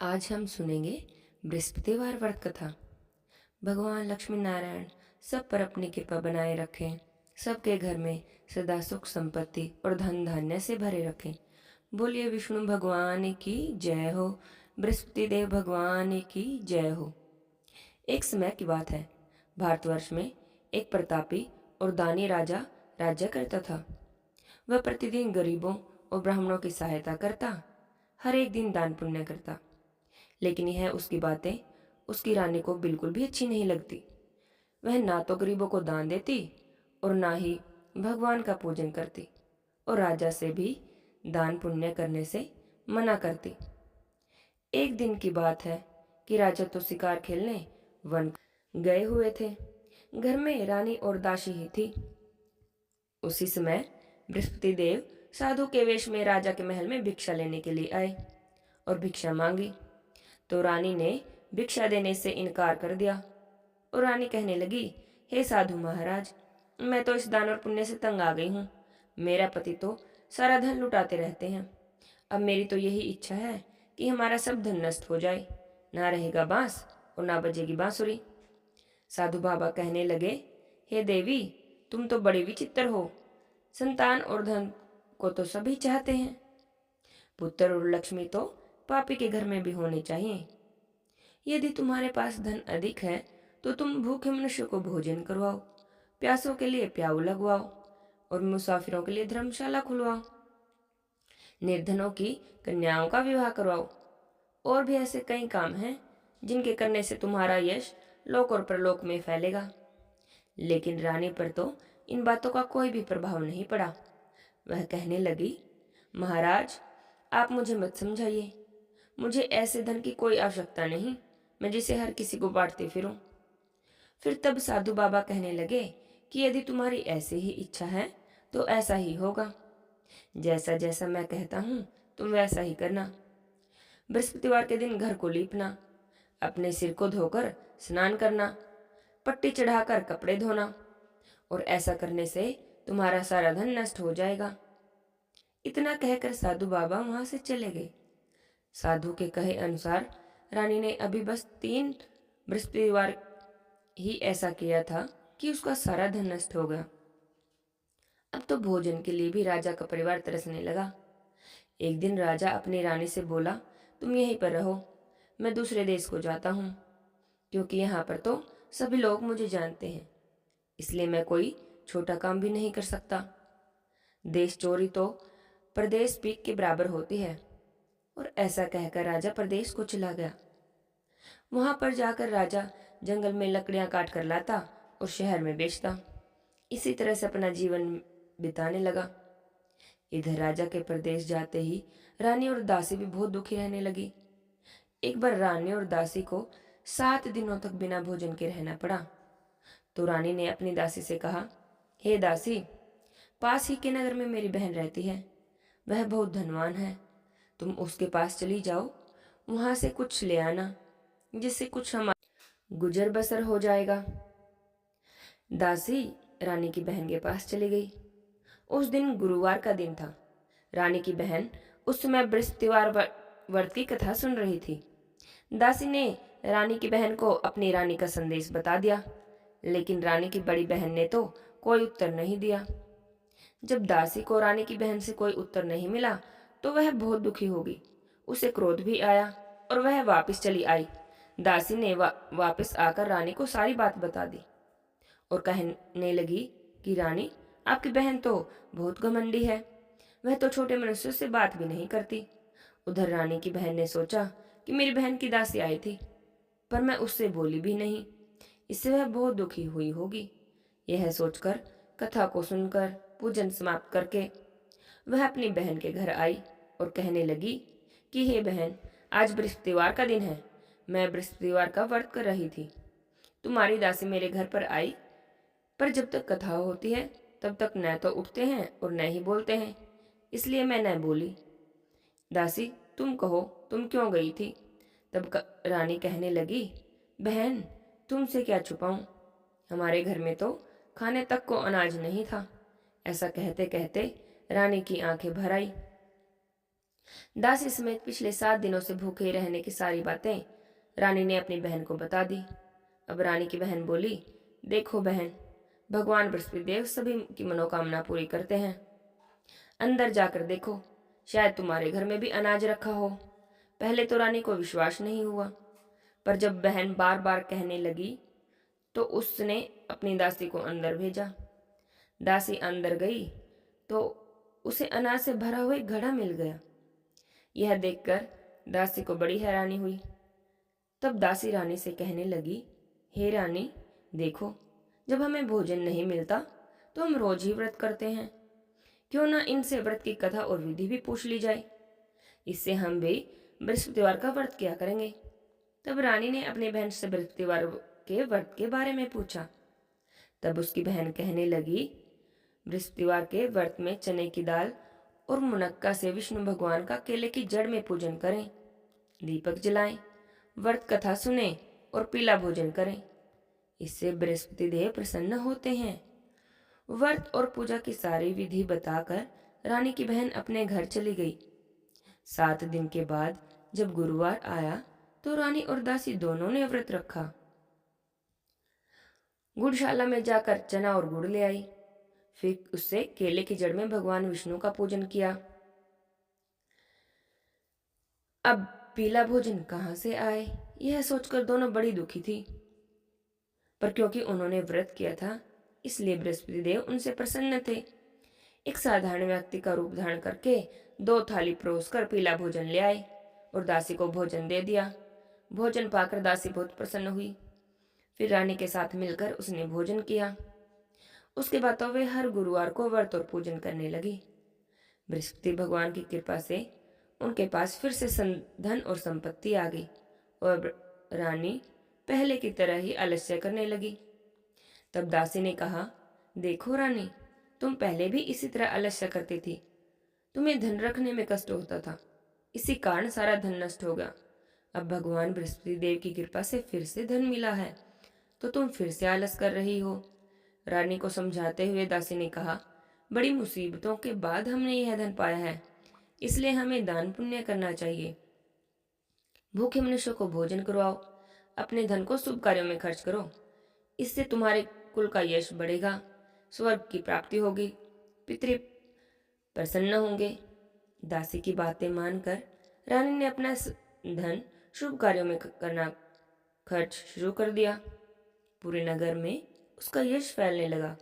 आज हम सुनेंगे बृहस्पतिवार व्रत कथा। भगवान लक्ष्मी नारायण सब पर अपनी कृपा बनाए रखें, सबके घर में सदा सुख संपत्ति और धन धान्य से भरे रखें। बोलिए विष्णु भगवान की जय हो, बृहस्पति देव भगवान की जय हो। एक समय की बात है, भारतवर्ष में एक प्रतापी और दानी राजा राज्य करता था। वह प्रतिदिन गरीबों और ब्राह्मणों की सहायता करता, हर एक दिन दान पुण्य करता। लेकिन यह उसकी बातें उसकी रानी को बिल्कुल भी अच्छी नहीं लगती। वह ना तो गरीबों को दान देती और ना ही भगवान का पूजन करती, और राजा से भी दान पुण्य करने से मना करती। एक दिन की बात है कि राजा तो शिकार खेलने वन गए हुए थे। घर में रानी और दासी ही थी। उसी समय बृहस्पति देव साधु के वेश में राजा के महल में भिक्षा लेने के लिए आए और भिक्षा मांगी। तो रानी ने भिक्षा देने से इनकार कर दिया और रानी कहने लगी, हे साधु महाराज, मैं तो इस दान और पुण्य से तंग आ गई हूँ। मेरा पति तो सारा धन लुटाते रहते हैं। अब मेरी तो यही इच्छा है कि हमारा सब धन नष्ट हो जाए, ना रहेगा बांस और ना बजेगी बांसुरी। साधु बाबा कहने लगे, हे देवी, तुम तो बड़ी विचित्र हो। संतान और धन को तो सभी चाहते हैं, पुत्र और लक्ष्मी तो पापी के घर में भी होने चाहिए। यदि तुम्हारे पास धन अधिक है तो तुम भूखे मनुष्य को भोजन करवाओ, प्यासों के लिए प्याऊ लगवाओ और मुसाफिरों के लिए धर्मशाला खुलवाओ, निर्धनों की कन्याओं का विवाह करवाओ। और भी ऐसे कई काम हैं जिनके करने से तुम्हारा यश लोक और परलोक में फैलेगा। लेकिन रानी पर तो इन बातों का कोई भी प्रभाव नहीं पड़ा। वह कहने लगी, महाराज, आप मुझे मत समझाइए। मुझे ऐसे धन की कोई आवश्यकता नहीं, मैं जिसे हर किसी को बांटती फिरूं। फिर तब साधु बाबा कहने लगे कि यदि तुम्हारी ऐसी ही इच्छा है तो ऐसा ही होगा। जैसा जैसा मैं कहता हूं तुम वैसा ही करना। बृहस्पतिवार के दिन घर को लीपना, अपने सिर को धोकर स्नान करना, पट्टी चढ़ाकर कपड़े धोना, और ऐसा करने से तुम्हारा सारा धन नष्ट हो जाएगा। इतना कहकर साधु बाबा वहां से चले गए। साधु के कहे अनुसार रानी ने अभी बस 3 बृहस्पतिवार ही ऐसा किया था कि उसका सारा धन नष्ट हो गया। अब तो भोजन के लिए भी राजा का परिवार तरसने लगा। एक दिन राजा अपनी रानी से बोला, तुम यहीं पर रहो, मैं दूसरे देश को जाता हूँ, क्योंकि यहाँ पर तो सभी लोग मुझे जानते हैं, इसलिए मैं कोई छोटा काम भी नहीं कर सकता। देश चोरी तो प्रदेश पीक के बराबर होती है। और ऐसा कहकर राजा प्रदेश को चला गया। वहां पर जाकर राजा जंगल में लकड़ियां काट कर लाता और शहर में बेचता। इसी तरह से अपना जीवन बिताने लगा। इधर राजा के प्रदेश जाते ही रानी और दासी भी बहुत दुखी रहने लगी। एक बार रानी और दासी को 7 दिनों तक बिना भोजन के रहना पड़ा। तो रानी ने अपनी दासी से कहा, हे दासी, पास ही के नगर में मेरी बहन रहती है, वह बहुत धनवान है, तुम उसके पास चली जाओ, वहां से कुछ ले आना, जिससे कुछ हमारा गुजर बसर हो जाएगा। दासी रानी की बहन के पास चली गई। उस दिन गुरुवार का दिन था। रानी की बहन उस समय बृहस्पतिवार व्रती कथा सुन रही थी। दासी ने रानी की बहन को अपनी रानी का संदेश बता दिया, लेकिन रानी की बड़ी बहन ने तो कोई उत्तर नहीं दिया। जब दासी को रानी की बहन से कोई उत्तर नहीं मिला तो वह बहुत दुखी हो गई। उसे क्रोध भी आया और वह वापस चली आई। दासी ने वापस आकर रानी को सारी बात बता दी और कहने लगी कि रानी, आपकी बहन तो बहुत घमंडी है, वह तो छोटे मनुष्यों से बात भी नहीं करती। उधर रानी की बहन ने सोचा कि मेरी बहन की दासी आई थी, पर मैं उससे बोली भी नहीं, इससे वह बहुत दुखी हुई होगी। यह सोचकर कथा को सुनकर पूजन समाप्त करके वह अपनी बहन के घर आई और कहने लगी कि हे बहन, आज बृहस्पतिवार का दिन है, मैं बृहस्पतिवार का व्रत कर रही थी। तुम्हारी दासी मेरे घर पर आई, पर जब तक कथा होती है तब तक न तो उठते हैं और न ही बोलते हैं, इसलिए मैं न बोली। दासी, तुम कहो, तुम क्यों गई थी? तब रानी कहने लगी, बहन, तुमसे क्या छुपाऊं, हमारे घर में तो खाने तक को अनाज नहीं था। ऐसा कहते कहते रानी की आंखें भर आई। दासी समेत पिछले 7 दिनों से भूखे रहने की सारी बातें रानी ने अपनी बहन को बता दी। अब रानी की बहन बोली, देखो बहन, भगवान बृहस्पति देव सभी की मनोकामना पूरी करते हैं। अंदर जाकर देखो, शायद तुम्हारे घर में भी अनाज रखा हो। पहले तो रानी को विश्वास नहीं हुआ, पर जब बहन बार बार कहने लगी तो उसने अपनी दासी को अंदर भेजा। दासी अंदर गई तो उसे अनाज से भरा हुआ एक घड़ा मिल गया। यह देखकर दासी को बड़ी हैरानी हुई। तब दासी रानी से कहने लगी, हे रानी, देखो, जब हमें भोजन नहीं मिलता तो हम रोज ही व्रत करते हैं। क्यों ना इनसे व्रत की कथा और विधि भी पूछ ली जाए। इससे हम भी बृहस्पतिवार का व्रत किया करेंगे। तब रानी ने अपनी बहन से बृहस्पतिवार के व्रत के बारे में पूछा। तब उसकी बहन कहने लगी, बृहस्पतिवार के व्रत में चने की दाल और मुनक्का से विष्णु भगवान का केले की जड़ में पूजन करें, दीपक जलाएं, व्रत कथा सुने और पीला भोजन करें। इससे बृहस्पति देव प्रसन्न होते हैं। व्रत और पूजा की सारी विधि बताकर रानी की बहन अपने घर चली गई। 7 दिन के बाद जब गुरुवार आया तो रानी और दासी दोनों ने व्रत रखा। गुड़शाला में जाकर चना और गुड़ ले आई। फिर उससे केले की जड़ में भगवान विष्णु का पूजन किया। अब पीला भोजन कहाँ से आए, यह सोचकर दोनों बड़ी दुखी थी। पर क्योंकि उन्होंने व्रत किया था, इसलिए बृहस्पति देव उनसे प्रसन्न थे। एक साधारण व्यक्ति का रूप धारण करके 2 थाली परोस कर पीला भोजन ले आए और दासी को भोजन दे दिया। भोजन पाकर दासी बहुत प्रसन्न हुई। फिर रानी के साथ मिलकर उसने भोजन किया। उसके बाद तो वे हर गुरुवार को व्रत और पूजन करने लगी। बृहस्पति भगवान की कृपा से उनके पास फिर से धन और संपत्ति आ गई और रानी पहले की तरह ही आलस्य करने लगी। तब दासी ने कहा, देखो रानी, तुम पहले भी इसी तरह आलस्य करती थी। तुम्हें धन रखने में कष्ट होता था, इसी कारण सारा धन नष्ट हो गया। अब भगवान बृहस्पति देव की कृपा से फिर से धन मिला है तो तुम फिर से आलस कर रही हो। रानी को समझाते हुए दासी ने कहा, बड़ी मुसीबतों के बाद हमने यह धन पाया है, इसलिए हमें दान पुण्य करना चाहिए। भूखे मनुष्यों को भोजन करवाओ, अपने धन को शुभ कार्यों में खर्च करो। इससे तुम्हारे कुल का यश बढ़ेगा, स्वर्ग की प्राप्ति होगी, पितृ प्रसन्न होंगे। दासी की बातें मानकर रानी ने अपना धन शुभ कार्यों में करना खर्च शुरू कर दिया। पूरे नगर में उसका यश फैलने लगा।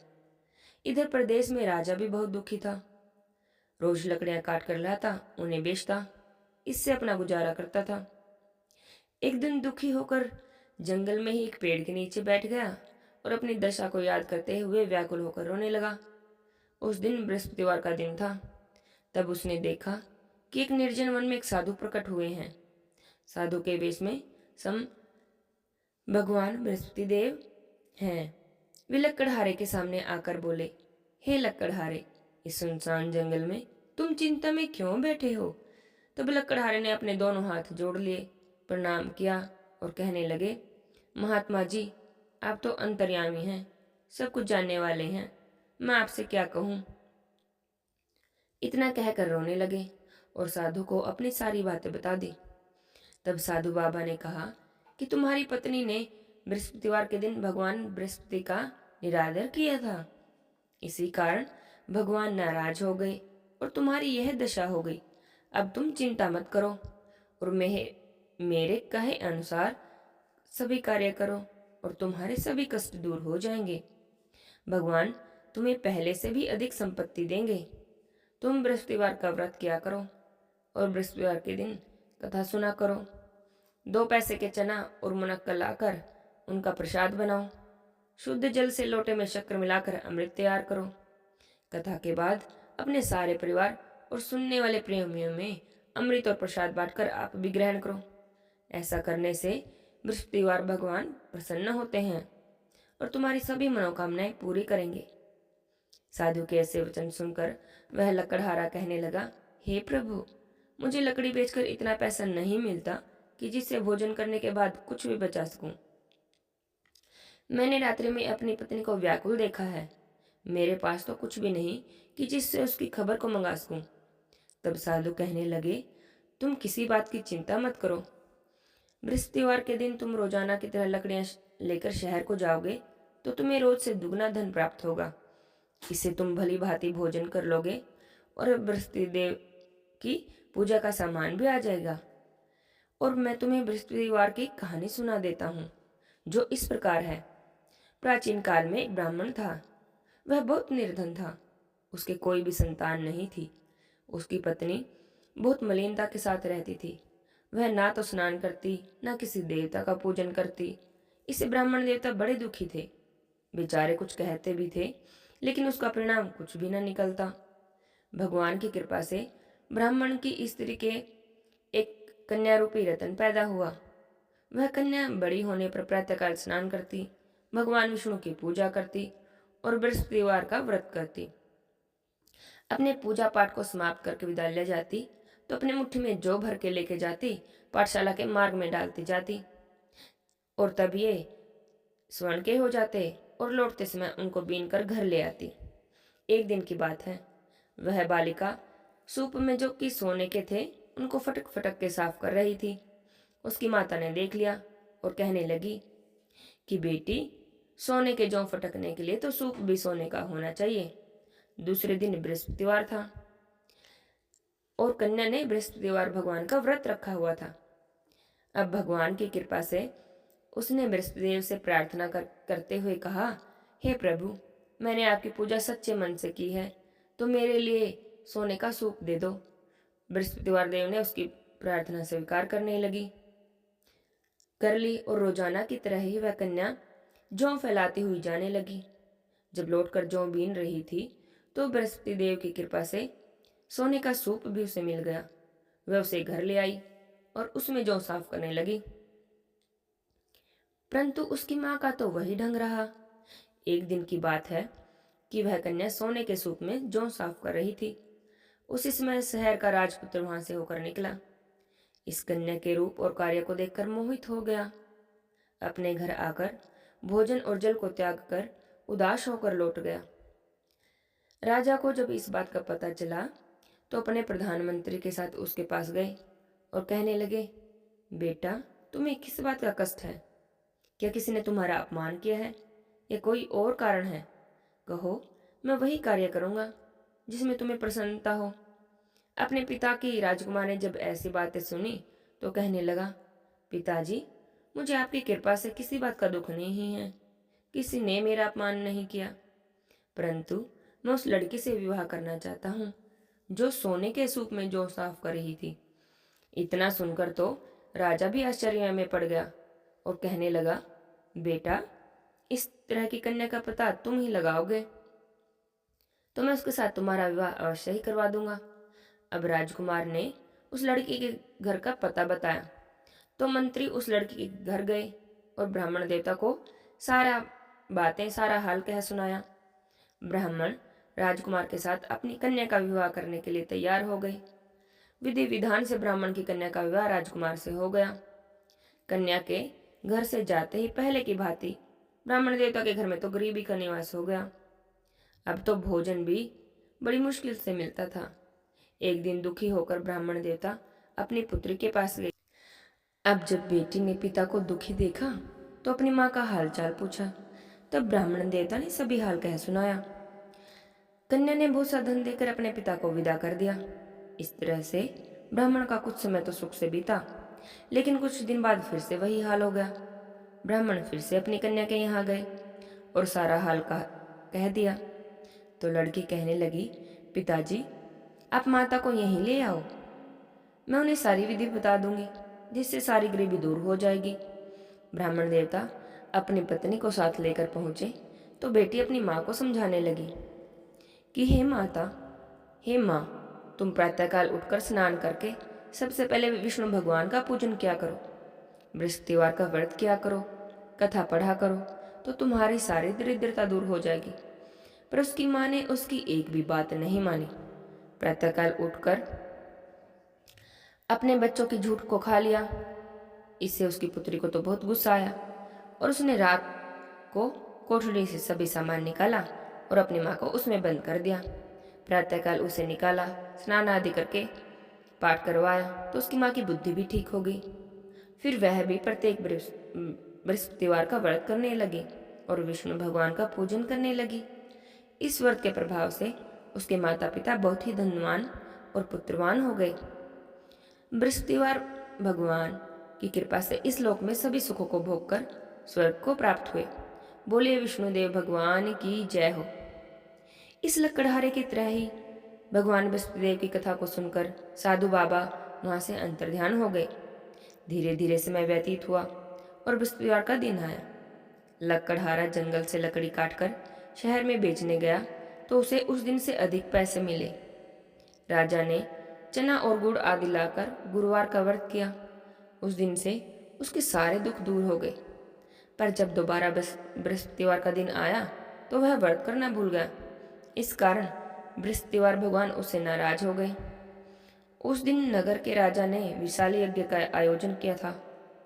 इधर प्रदेश में राजा भी बहुत दुखी था। रोज लकड़ियां काट कर लाता, उन्हें बेचता, इससे अपना गुजारा करता था। एक दिन दुखी होकर जंगल में ही एक पेड़ के नीचे बैठ गया और अपनी दशा को याद करते हुए व्याकुल होकर रोने लगा। उस दिन बृहस्पतिवार का दिन था। तब उसने देखा कि एक निर्जन वन में एक साधु प्रकट हुए हैं। साधु के वेश में सम भगवान बृहस्पति देव हैं। वे लकड़हारे के सामने आकर बोले, हे लकड़हारे, इस सुनसान जंगल में तुम चिंता में क्यों बैठे हो? तब लकड़हारे ने अपने दोनों हाथ जोड़ लिए, प्रणाम किया और कहने लगे, महात्मा जी, आप तो अंतर्यामी हैं, सब कुछ जानने वाले हैं, मैं आपसे क्या कहूँ। इतना कहकर रोने लगे और साधु को अपनी सारी बातें बता दी। तब साधु बाबा ने कहा कि तुम्हारी पत्नी ने बृहस्पतिवार के दिन भगवान बृहस्पति का निरादर किया था, इसी कारण भगवान नाराज हो गए और तुम्हारी यह दशा हो गई। अब तुम चिंता मत करो और मेरे कहे अनुसार सभी कार्य करो और तुम्हारे सभी कष्ट दूर हो जाएंगे। भगवान तुम्हें पहले से भी अधिक संपत्ति देंगे। तुम बृहस्पतिवार का व्रत किया करो और बृहस्पतिवार के दिन कथा सुना करो। 2 पैसे के चना और मुनक्का लाकर उनका प्रसाद बनाओ। शुद्ध जल से लोटे में शक्कर मिलाकर अमृत तैयार करो। कथा के बाद अपने सारे परिवार और सुनने वाले प्रेमियों में अमृत और प्रसाद बांटकर आप भी ग्रहण करो। ऐसा करने से बृहस्पतिवार भगवान प्रसन्न होते हैं और तुम्हारी सभी मनोकामनाएं पूरी करेंगे। साधु के ऐसे वचन सुनकर वह लकड़हारा कहने लगा, हे प्रभु, मुझे लकड़ी बेचकर इतना पैसा नहीं मिलता कि जिससे भोजन करने के बाद कुछ भी बचा सकूं। मैंने रात्रि में अपनी पत्नी को व्याकुल देखा है। मेरे पास तो कुछ भी नहीं कि जिससे उसकी खबर को मंगा सकूं। तब साधु कहने लगे, तुम किसी बात की चिंता मत करो। बृहस्पतिवार के दिन तुम रोजाना की तरह लकड़ियां लेकर शहर को जाओगे तो तुम्हें रोज से दुगना धन प्राप्त होगा। इससे तुम भली भांति भोजन कर लोगे और बृहस्पति देव की पूजा का सामान भी आ जाएगा। और मैं तुम्हें बृहस्पतिवार की कहानी सुना देता हूँ, जो इस प्रकार है। प्राचीन काल में एक ब्राह्मण था। वह बहुत निर्धन था। उसके कोई भी संतान नहीं थी। उसकी पत्नी बहुत मलिनता के साथ रहती थी। वह ना तो स्नान करती, ना किसी देवता का पूजन करती। इससे ब्राह्मण देवता बड़े दुखी थे। बेचारे कुछ कहते भी थे, लेकिन उसका परिणाम कुछ भी न निकलता। भगवान की कृपा से ब्राह्मण की स्त्री के एक कन्या रूपी रतन पैदा हुआ। वह कन्या बड़ी होने पर प्रातःकाल स्नान करती, भगवान विष्णु की पूजा करती और बृहस्पतिवार का व्रत करती। अपने पूजा पाठ को समाप्त करके विद्यालय जाती तो अपने मुट्ठी में जौ भर के लेके जाती, पाठशाला के मार्ग में डालती जाती और तब ये स्वर्ण के हो जाते और लौटते समय उनको बीन कर घर ले आती। एक दिन की बात है, वह बालिका सूप में जो कि सोने के थे उनको फटक फटक के साफ कर रही थी। उसकी माता ने देख लिया और कहने लगी कि बेटी, सोने के जौ फटकने के लिए तो सूप भी सोने का होना चाहिए। दूसरे दिन बृहस्पतिवार था और कन्या ने बृहस्पतिवार भगवान का व्रत रखा हुआ था। अब भगवान की कृपा से उसने बृहस्पतिदेव से प्रार्थना करते हुए कहा, हे प्रभु, मैंने आपकी पूजा सच्चे मन से की है, तो मेरे लिए सोने का सूप दे दो। बृहस्पतिवार देव ने उसकी प्रार्थना स्वीकार करने लगी कर ली और रोजाना की तरह ही वह कन्या जौ फैलाती हुई जाने लगी। जब लौटकर जौ बीन रही थी तो बृहस्पति देव की कृपा से सोने का सूप भी उसे मिल गया। वह उसे घर ले आई और उसमें जौ साफ करने लगी, परंतु उसकी माँ का तो वही ढंग रहा। एक दिन की बात है कि वह कन्या सोने के सूप में जौ साफ कर रही थी। उसी समय शहर का राजपुत्र वहां से होकर निकला। इस कन्या के रूप और कार्य को देखकर मोहित हो गया। अपने घर आकर भोजन और जल को त्याग कर उदास होकर लौट गया। राजा को जब इस बात का पता चला तो अपने प्रधानमंत्री के साथ उसके पास गए और कहने लगे, बेटा, तुम्हें किस बात का कष्ट है? क्या किसी ने तुम्हारा अपमान किया है या कोई और कारण है? कहो, मैं वही कार्य करूंगा जिसमें तुम्हें प्रसन्नता हो। अपने पिता की राजकुमार ने जब ऐसी बातें सुनी तो कहने लगा, पिताजी, मुझे आपकी कृपा से किसी बात का दुख नहीं है। किसी ने मेरा अपमान नहीं किया, परंतु मैं उस लड़की से विवाह करना चाहता हूँ जो सोने के सूप में जौ साफ कर रही थी। इतना सुनकर तो राजा भी आश्चर्य में पड़ गया और कहने लगा, बेटा, इस तरह की कन्या का पता तुम ही लगाओगे तो मैं उसके साथ तुम्हारा विवाह अवश्य ही करवा दूंगा। अब राजकुमार ने उस लड़की के घर का पता बताया तो मंत्री उस लड़की के घर गए और ब्राह्मण देवता को सारा हाल कह सुनाया। ब्राह्मण राजकुमार के साथ अपनी कन्या का विवाह करने के लिए तैयार हो गए। विधि विधान से ब्राह्मण की कन्या का विवाह राजकुमार से हो गया। कन्या के घर से जाते ही पहले की भांति ब्राह्मण देवता के घर में तो गरीबी का निवास हो गया। अब तो भोजन भी बड़ी मुश्किल से मिलता था। एक दिन दुखी होकर ब्राह्मण देवता अपनी पुत्री के पास गए। अब जब बेटी ने पिता को दुखी देखा तो अपनी माँ का हालचाल पूछा। तब ब्राह्मण देवता ने सभी हाल कह सुनाया। कन्या ने बहुत सा धन देकर अपने पिता को विदा कर दिया। इस तरह से ब्राह्मण का कुछ समय तो सुख से बीता, लेकिन कुछ दिन बाद फिर से वही हाल हो गया। ब्राह्मण फिर से अपनी कन्या के यहाँ गए और सारा हाल कह दिया तो लड़की कहने लगी, पिताजी, आप माता को यहीं ले आओ, मैं उन्हें सारी विधि बता दूंगी जिससे सारी गरीबी दूर हो जाएगी। ब्राह्मण देवता अपनी पत्नी को साथ लेकर पहुंचे तो बेटी अपनी माँ को समझाने लगी कि हे माता, हे माँ, तुम प्रातःकाल उठकर स्नान करके सबसे पहले विष्णु भगवान का पूजन किया करो, बृहस्पतिवार का व्रत किया करो, कथा पढ़ा करो तो तुम्हारी सारी दरिद्रता दूर हो जाएगी। पर उसकी माँ ने उसकी एक भी बात नहीं मानी। प्रातःकाल उठकर अपने बच्चों की झूठ को खा लिया। इससे उसकी पुत्री को तो बहुत गुस्सा आया और उसने रात को कोठरी से सभी सामान निकाला और अपनी माँ को उसमें बंद कर दिया। प्रातःकाल उसे निकाला, स्नान आदि करके पाठ करवाया तो उसकी माँ की बुद्धि भी ठीक हो गई। फिर वह भी प्रत्येक बृहस्पतिवार का व्रत करने लगी और विष्णु भगवान का पूजन करने लगी। इस व्रत के प्रभाव से उसके माता पिता बहुत ही धनवान और पुत्रवान हो गए। बृहस्पतिवार भगवान की कृपा से इस लोक में सभी सुखों को भोगकर स्वर्ग को प्राप्त हुए। बोलिए विष्णुदेव भगवान की जय हो। इस लकड़हारे की तरह ही भगवान बृहस्पतिदेव की कथा को सुनकर साधु बाबा वहां से अंतर्ध्यान हो गए। धीरे धीरे समय व्यतीत हुआ और बृहस्पतिवार का दिन आया। लकड़हारा जंगल से लकड़ी काटकर शहर में बेचने गया तो उसे उस दिन से अधिक पैसे मिले। राजा ने चना और गुड़ आदि लाकर गुरुवार का व्रत किया। उस दिन से उसके सारे दुख दूर हो गए। पर जब दोबारा बृहस्पतिवार का दिन आया तो वह व्रत करना भूल गया। इस कारण बृहस्पतिवार भगवान उससे नाराज हो गए। उस दिन नगर के राजा ने विशाल यज्ञ का आयोजन किया था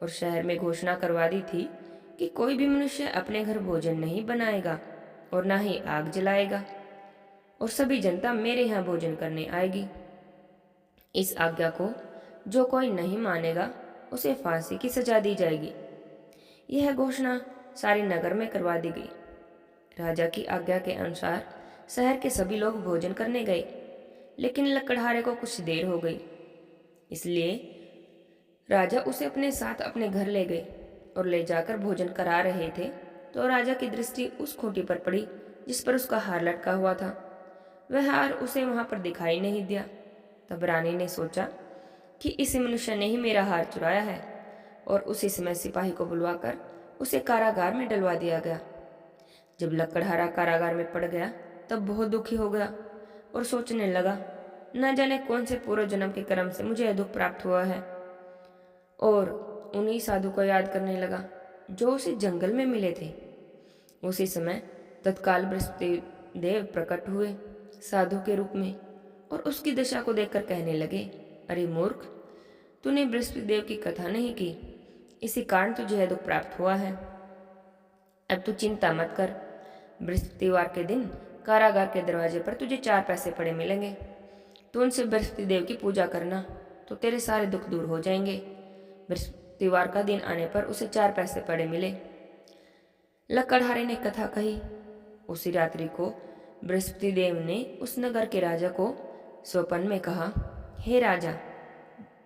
और शहर में घोषणा करवा दी थी कि कोई भी मनुष्य अपने घर भोजन नहीं बनाएगा और ना ही आग जलाएगा और सभी जनता मेरे यहाँ भोजन करने आएगी। इस आज्ञा को जो कोई नहीं मानेगा उसे फांसी की सजा दी जाएगी। यह घोषणा सारे नगर में करवा दी गई। राजा की आज्ञा के अनुसार शहर के सभी लोग भोजन करने गए, लेकिन लकड़हारे को कुछ देर हो गई। इसलिए राजा उसे अपने साथ अपने घर ले गए और ले जाकर भोजन करा रहे थे तो राजा की दृष्टि उस खूंटी पर पड़ी जिस पर उसका हार लटका हुआ था। वह हार उसे वहां पर दिखाई नहीं दिया। तब रानी ने सोचा कि इस मनुष्य ने ही मेरा हार चुराया है और उसी समय सिपाही को बुलवाकर उसे कारागार में डलवा दिया गया। जब लकड़हारा कारागार में पड़ गया तब बहुत दुखी हो गया और सोचने लगा, न जाने कौन से पूर्व जन्म के कर्म से मुझे यह दुख प्राप्त हुआ है। और उन्हीं साधु को याद करने लगा जो उसे जंगल में मिले थे। उसी समय तत्काल बृहस्पति देव प्रकट हुए साधु के रूप में और उसकी दशा को देखकर कहने लगे, अरे मूर्ख, तूने बृहस्पति देव की कथा नहीं की, इसी कारण तुझे यह दुख प्राप्त हुआ है। अब तू चिंता मत कर, बृहस्पतिवार के दिन कारागार के दरवाजे पर तुझे 4 पैसे पड़े मिलेंगे। तू उनसे बृहस्पति देव की पूजा करना तो तेरे सारे दुख दूर हो जाएंगे। बृहस्पतिवार का दिन आने पर उसे 4 पैसे पड़े मिले। लकड़हारे ने कथा कही। उसी रात्रि को बृहस्पति देव ने उस नगर के राजा को स्वप्न में कहा, हे राजा,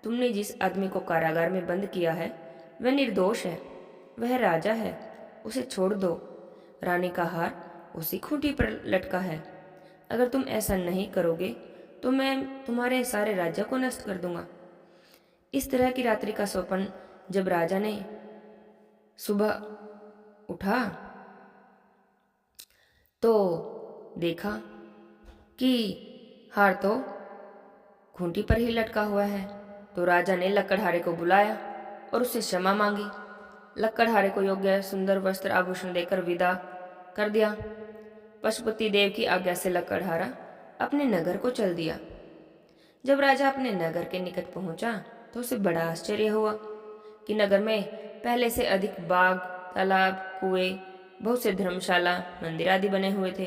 तुमने जिस आदमी को कारागार में बंद किया है वह निर्दोष है, वह राजा है, उसे छोड़ दो। रानी का हार उसी खूंटी पर लटका है। अगर तुम ऐसा नहीं करोगे तो मैं तुम्हारे सारे राज्य को नष्ट कर दूंगा। इस तरह की रात्रि का स्वप्न जब राजा ने सुबह उठा तो देखा कि हार तो खूंटी पर ही लटका हुआ है। तो राजा ने लकड़हारे को बुलाया और उससे क्षमा मांगी। लकड़हारे को योग्य सुंदर वस्त्र आभूषण देकर विदा कर दिया। पशुपति देव की आज्ञा से लकड़हारा अपने नगर को चल दिया। जब राजा अपने नगर के निकट पहुंचा तो उसे बड़ा आश्चर्य हुआ कि नगर में पहले से अधिक बाग, तालाब, कुएं, बहुत से धर्मशाला, मंदिर आदि बने हुए थे।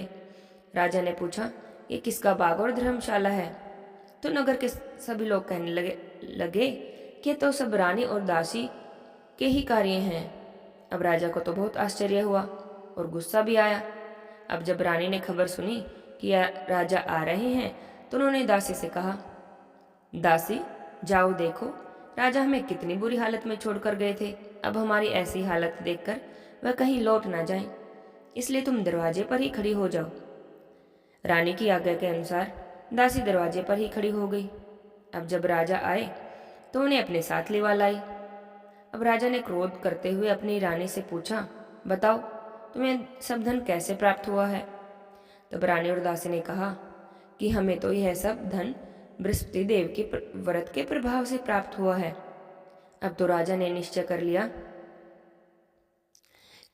राजा ने पूछा, ये किसका बाग और धर्मशाला है? तो नगर के सभी लोग कहने लगे कि तो सब रानी और दासी के ही कार्य हैं। अब राजा को तो बहुत आश्चर्य हुआ और गुस्सा भी आया। अब जब रानी ने खबर सुनी कि राजा आ रहे हैं तो उन्होंने दासी से कहा, दासी, जाओ देखो, राजा हमें कितनी बुरी हालत में छोड़कर गए थे। अब हमारी ऐसी हालत देखकर वह कहीं लौट ना जाएं, इसलिए तुम दरवाजे पर ही खड़ी हो जाओ। रानी की आज्ञा के अनुसार दासी दरवाजे पर ही खड़ी हो गई। अब जब राजा आए तो उन्हें अपने साथ लिवा लाई। अब राजा ने क्रोध करते हुए अपनी रानी से पूछा, बताओ तुम्हें सब धन कैसे प्राप्त हुआ है? तब रानी और दासी ने कहा कि हमें तो यह सब धन बृहस्पति देव के व्रत के प्रभाव से प्राप्त हुआ है। अब तो राजा ने निश्चय कर लिया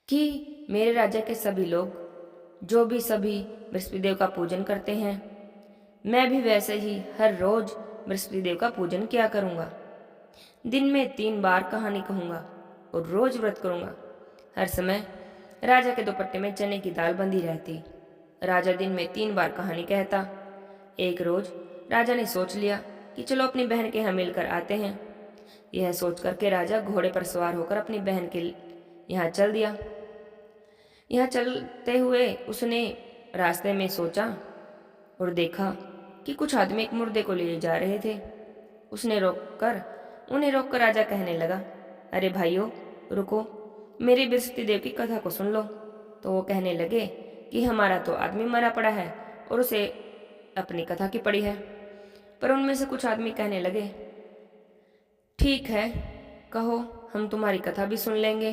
कि मेरे राज्य के सभी लोग जो भी सभी बृहस्पति देव का पूजन करते हैं, मैं भी वैसे ही हर रोज बृहस्पति देव का पूजन किया करूंगा। दिन में 3 बार कहानी कहूंगा और रोज व्रत करूंगा। हर समय राजा के दुपट्टे में चने की दाल बंधी रहती। राजा दिन में 3 बार कहानी कहता। एक रोज राजा ने सोच लिया कि कि चलो अपनी बहन के यहाँ मिलकर आते हैं। यह सोच करके राजा घोड़े पर सवार होकर अपनी बहन के यहाँ चल दिया। यहाँ चलते हुए उसने रास्ते में सोचा और देखा कि कुछ आदमी एक मुर्दे को ले जा रहे थे। उन्हें रोककर राजा कहने लगा, अरे भाइयों रुको, मेरी बृहस्पति देव की कथा को सुन लो। तो वो कहने लगे कि हमारा तो आदमी मरा पड़ा है और उसे अपनी कथा की पड़ी है। पर उनमें से कुछ आदमी कहने लगे, ठीक है, कहो, हम तुम्हारी कथा भी सुन लेंगे।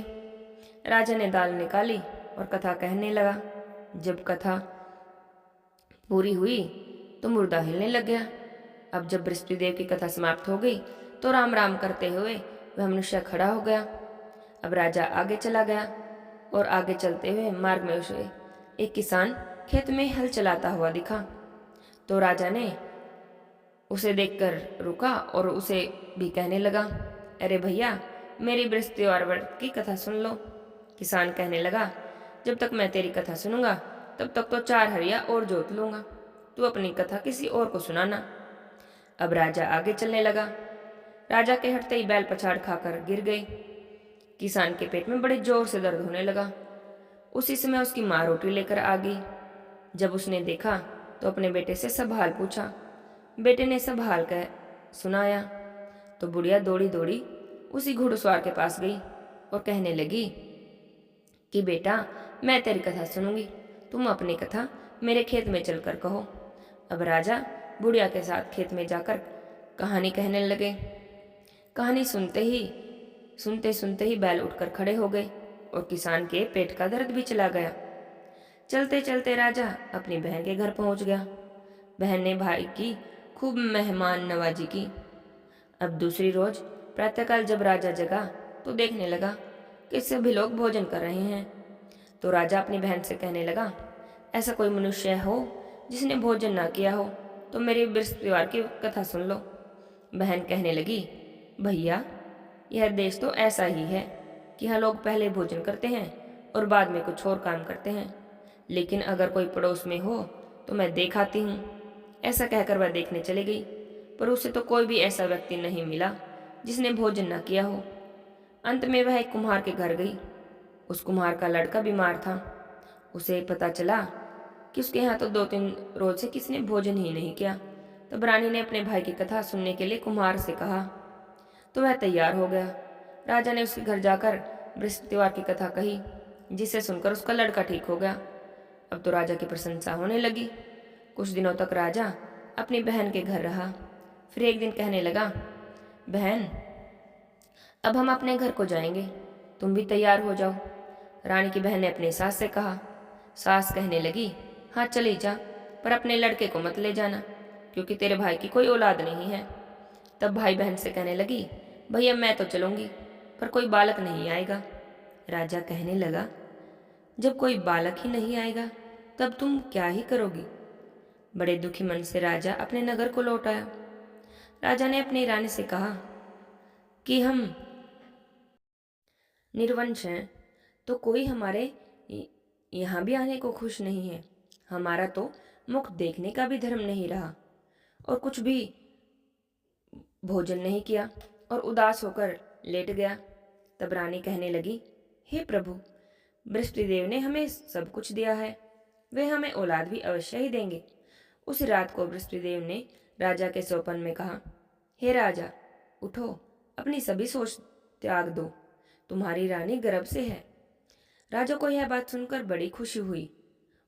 राजा ने दाल निकाली और कथा कहने लगा। जब कथा पूरी हुई तो मुर्दा हिलने लग गया। अब जब बृहस्पति देव की कथा समाप्त हो गई तो राम राम करते हुए वह मनुष्य खड़ा हो गया। अब राजा आगे चला गया और आगे चलते हुए मार्ग में उसे एक किसान खेत में हल चलाता हुआ दिखा। तो राजा ने उसे देखकर रुका और उसे भी कहने लगा, अरे भैया, मेरी बृहस्पतिवार व्रत की कथा सुन लो। किसान कहने लगा, जब तक मैं तेरी कथा सुनूंगा तब तक तो 4 हरिया और जोत लूंगा, तू अपनी कथा किसी और को सुनाना। अब राजा आगे चलने लगा। राजा के हटते ही बैल पछाड़ खाकर गिर गई। किसान के पेट में बड़े जोर से दर्द होने लगा। उसी समय उसकी माँ रोटी लेकर आ गई। जब उसने देखा तो अपने बेटे से सब हाल पूछा। बेटे ने सब हाल कह सुनाया तो बुढ़िया दौड़ी दौड़ी उसी घुड़सवार के पास गई और कहने लगी कि बेटा, मैं तेरी कथा सुनूंगी, तुम अपनी कथा मेरे खेत में चलकर कहो। अब राजा बुढ़िया के साथ खेत में जाकर कहानी कहने लगे। कहानी सुनते सुनते ही बैल उठकर खड़े हो गए और किसान के पेट का दर्द भी चला गया। चलते चलते राजा अपनी बहन के घर पहुंच गया। बहन ने भाई की खूब मेहमान नवाजी की। अब दूसरी रोज प्रातःकाल जब राजा जगा तो देखने लगा कि सभी लोग भोजन कर रहे हैं। तो राजा अपनी बहन से कहने लगा, ऐसा कोई मनुष्य हो जिसने भोजन ना किया हो तो मेरी बृहस्पतिवार की कथा सुन लो। बहन कहने लगी, भैया, यह देश तो ऐसा ही है कि यहाँ लोग पहले भोजन करते हैं और बाद में कुछ और काम करते हैं, लेकिन अगर कोई पड़ोस में हो तो मैं देख आती हूँ। ऐसा कहकर वह देखने चली गई, पर उसे तो कोई भी ऐसा व्यक्ति नहीं मिला जिसने भोजन न किया हो। अंत में वह एक कुम्हार के घर गई। उस कुम्हार का लड़का बीमार था। उसे पता चला कि उसके यहाँ तो 2-3 रोज से किसी ने भोजन ही नहीं किया। तब रानी ने अपने भाई की कथा सुनने के लिए कुम्हार से कहा, तो वह तैयार हो गया। राजा ने उसके घर जाकर बृहस्पतिवार की कथा कही, जिसे सुनकर उसका लड़का ठीक हो गया। अब तो राजा की प्रशंसा होने लगी। कुछ दिनों तक राजा अपनी बहन के घर रहा। फिर एक दिन कहने लगा, बहन, अब हम अपने घर को जाएंगे, तुम भी तैयार हो जाओ। रानी की बहन ने अपनी सास से कहा। सास कहने लगी, हाँ चली जा, पर अपने लड़के को मत ले जाना, क्योंकि तेरे भाई की कोई औलाद नहीं है। तब भाई बहन से कहने लगी, भैया मैं तो चलूंगी, पर कोई बालक नहीं आएगा। राजा कहने लगा, जब कोई बालक ही नहीं आएगा तब तुम क्या ही करोगी। बड़े दुखी मन से राजा अपने नगर को लौट आया। राजा ने अपनी रानी से कहा कि हम निर्वंश हैं, तो कोई हमारे यहाँ भी आने को खुश नहीं है। हमारा तो मुख देखने का भी धर्म नहीं रहा और कुछ भी भोजन नहीं किया और उदास होकर लेट गया। तब रानी कहने लगी, हे प्रभु, बृहस्पति देव ने हमें सब कुछ दिया है, वे हमें औलाद भी अवश्य ही देंगे। उस रात को बृहस्पति देव ने राजा के स्वप्न में कहा, हे राजा, उठो, अपनी सभी सोच त्याग दो, तुम्हारी रानी गर्भ से है। राजा को यह बात सुनकर बड़ी खुशी हुई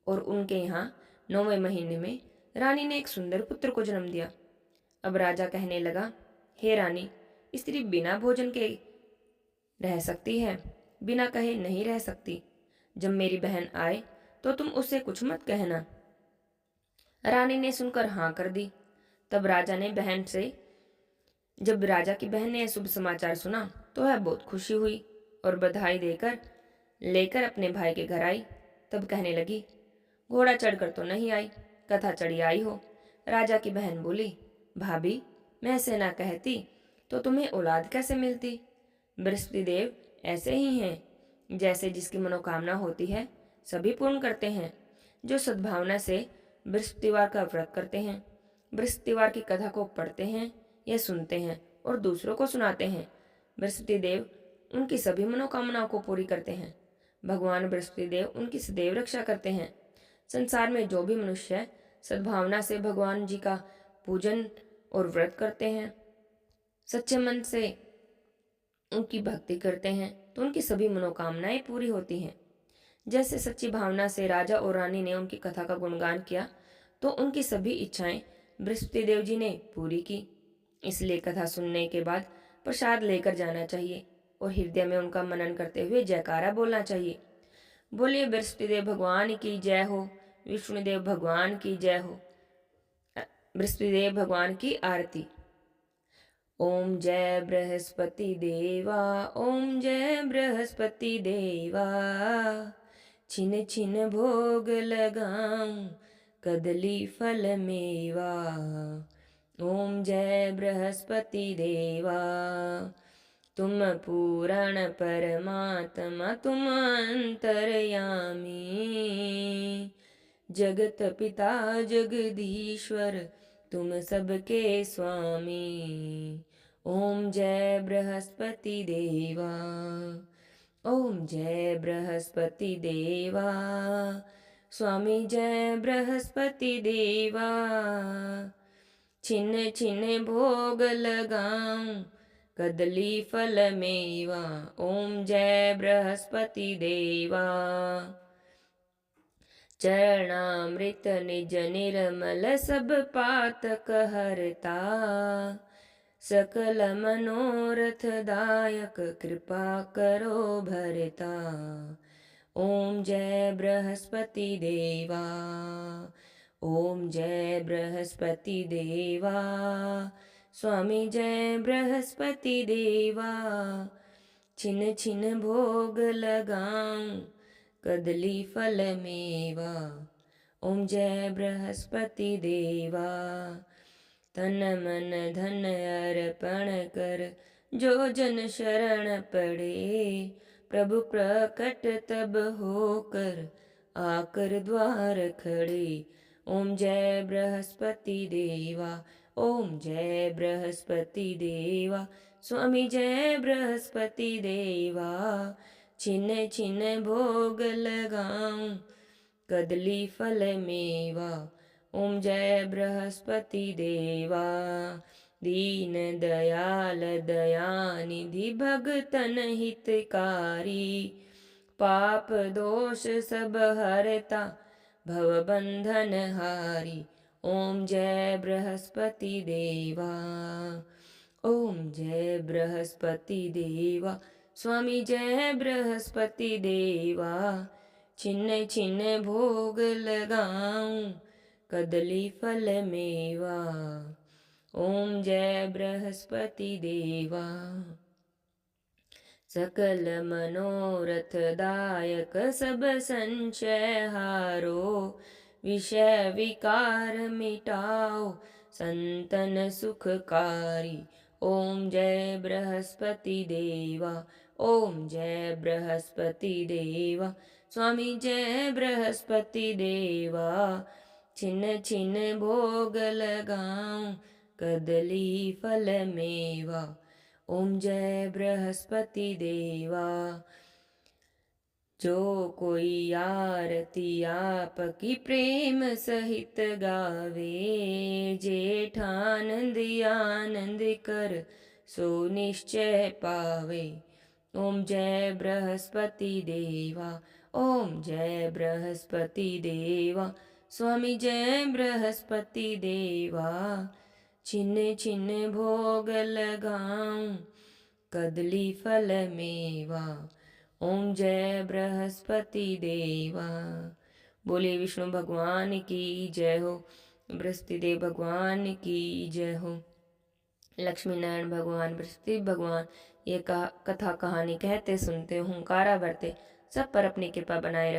और उनके यहाँ 9वें महीने में रानी ने एक सुंदर पुत्र को जन्म दिया। अब राजा कहने लगा, हे रानी, स्त्री बिना भोजन के रह सकती है, बिना कहे नहीं रह सकती। जब मेरी बहन आए तो तुम उससे कुछ मत कहना। रानी ने सुनकर हाँ कर दी। तब जब राजा की बहन ने शुभ समाचार सुना तो वह बहुत खुशी हुई और बधाई देकर लेकर अपने भाई के घर आई। तब कहने लगी, घोड़ा चढ़कर तो नहीं आई, कथा चढ़ी आई हो। राजा की बहन बोली, भाभी, मैं ऐसे ना कहती तो तुम्हें औलाद कैसे मिलती। बृहस्पति देव ऐसे ही हैं, जैसे जिसकी मनोकामना होती है सभी पूर्ण करते हैं। जो सद्भावना से बृहस्पतिवार का व्रत करते हैं, बृहस्पतिवार की कथा को पढ़ते हैं, यह सुनते हैं और दूसरों को सुनाते हैं। बृहस्पति देव उनकी सभी मनोकामनाओं को पूरी करते हैं। भगवान बृहस्पति देव उनकी सदैव रक्षा करते हैं। संसार में जो भी मनुष्य सद्भावना से भगवान जी का पूजन और व्रत करते हैं, सच्चे मन से उनकी भक्ति करते हैं, तो उनकी सभी मनोकामनाएं पूरी होती हैं। जैसे सच्ची भावना से राजा और रानी ने उनकी कथा का गुणगान किया, तो उनकी सभी इच्छाएं बृहस्पति देव जी ने पूरी की। इसलिए कथा सुनने के बाद प्रसाद लेकर जाना चाहिए और हृदय में उनका मनन करते हुए जयकारा बोलना चाहिए। बोलिए बृहस्पति देव भगवान की जय हो, विष्णुदेव भगवान की जय हो। बृहस्पति देव भगवान की आरती। ओम जय बृहस्पति देवा, ओम जय बृहस्पति देवा, छिन छिन भोग लगाऊं कदली फल मेवा। ओम जय बृहस्पति देवा, तुम पूर्ण परमात्मा, तुम अंतर्यामी, जगत पिता जगदीश्वर, तुम सबके स्वामी। ओम जय बृहस्पति देवा, ओम जय बृहस्पति देवा, स्वामी जय बृहस्पति देवा, छिन छिन भोग लगाऊं कदली फल मेवा। ओम जय बृहस्पति देवा, चरणामृत निज निर्मल सब पातक हरता, सकल मनोरथ दायक कृपा करो भरता। ओम जय बृहस्पति देवा, ओम जय बृहस्पति देवा, स्वामी जय बृहस्पति देवा, छिन छिन भोग लगाऊं कदली फल मेवा। ओम जय बृहस्पति देवा, तन मन धन अर्पण कर जो जन शरण पड़े, प्रभु प्रकट तब होकर आकर द्वार खड़े। ओम जय बृहस्पति देवा, ओम जय बृहस्पति देवा, स्वामी जय बृहस्पति देवा, छिन छिन भोग लगाऊं कदली फल मेवा। ओम जय बृहस्पति देवा, दीन दयाल दयानिधि भगतन हितकारी, पाप दोष सब हरता भव बंधन हारी। ओम जय बृहस्पति देवा, ओम जय बृहस्पति देवा, स्वामी जय बृहस्पति देवा, छिन छिन भोग लगाऊं कदली फल मेवा। ओम जय बृहस्पति देवा, सकल मनोरथ दायक सब संशय हारो, विषय विकार मिटाओ संतन सुखकारी। ओम जय बृहस्पति देवा, ओम जय बृहस्पति देवा, स्वामी जय बृहस्पति देवा, छिन छिन भोग लगाऊं कदली फल मेवा। ओम जय बृहस्पति देवा, जो कोई आरती आपकी प्रेम सहित गावे, जेठानंद आनंद कर सो निश्चय पावे। ओम जय बृहस्पति देवा, ओम जय बृहस्पति देवा, स्वामी जय बृहस्पति देवा, छिन छिन भोग लगाऊं कदली फल मेवा। ओम जय बृहस्पति देवा। बोले विष्णु भगवान की जय हो, बृहस्पति देव भगवान की जय हो। लक्ष्मी नारायण भगवान, बृहस्पति भगवान ये कथा कहानी कहते सुनते हुंकारा भरते सब पर अपनी कृपा बनाए